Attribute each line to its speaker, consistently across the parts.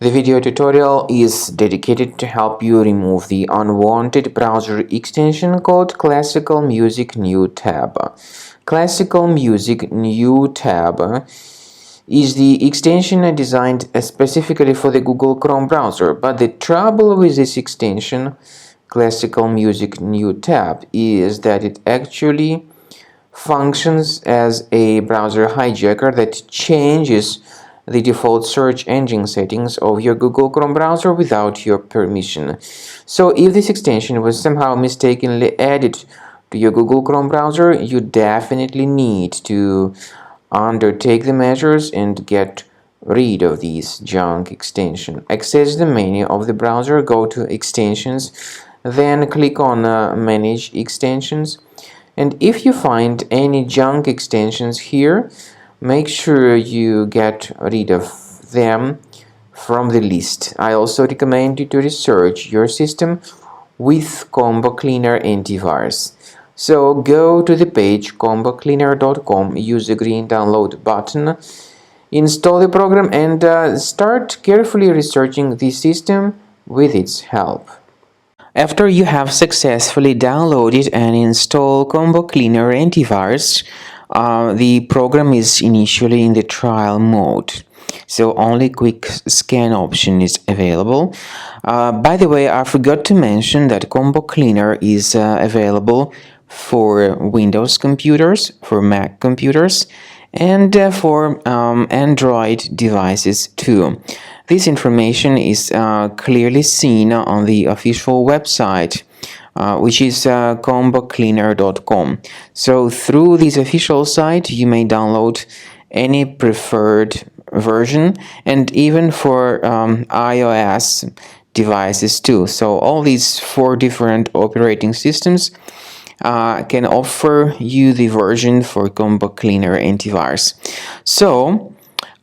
Speaker 1: The video tutorial is dedicated to help you remove the unwanted browser extension called Classical Music New Tab. Classical Music New Tab is the extension designed specifically for the Google Chrome browser, but the trouble with this extension, Classical Music New Tab, is that it actually functions as a browser hijacker that changes the default search engine settings of your Google Chrome browser without your permission. So if this extension was somehow mistakenly added to your Google Chrome browser, you definitely need to undertake the measures and get rid of this junk extension. Access the menu of the browser, go to Extensions, then click on Manage Extensions. And if you find any junk extensions here, make sure you get rid of them from the list. I also recommend you to research your system with Combo Cleaner antivirus. So go to the page combocleaner.com, use the green download button, install the program, and start carefully researching the system with its help. After you have successfully downloaded and installed Combo Cleaner antivirus, the program is initially in the trial mode, so only quick scan option is available. By the way, I forgot to mention that Combo Cleaner is available for Windows computers, for Mac computers, and for Android devices too. This information is clearly seen on the official website, which is combocleaner.com. So through this official site, you may download any preferred version, and even for iOS devices too. So all these 4 different operating systems can offer you the version for Combo Cleaner antivirus. So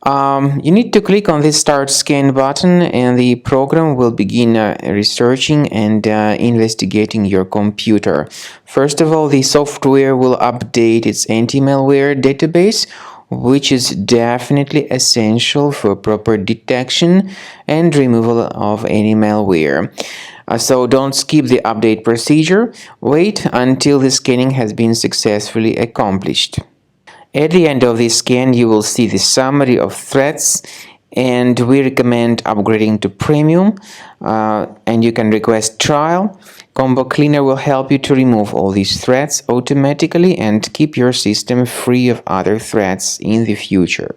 Speaker 1: you need to click on the Start Scan button, and the program will begin researching and investigating your computer. First of all, the software will update its anti-malware database, which is definitely essential for proper detection and removal of any malware. So don't skip the update procedure. Wait until the scanning has been successfully accomplished. At the end of the scan, you will see the summary of threats, and we recommend upgrading to Premium, and you can request trial. Combo Cleaner will help you to remove all these threats automatically and keep your system free of other threats in the future.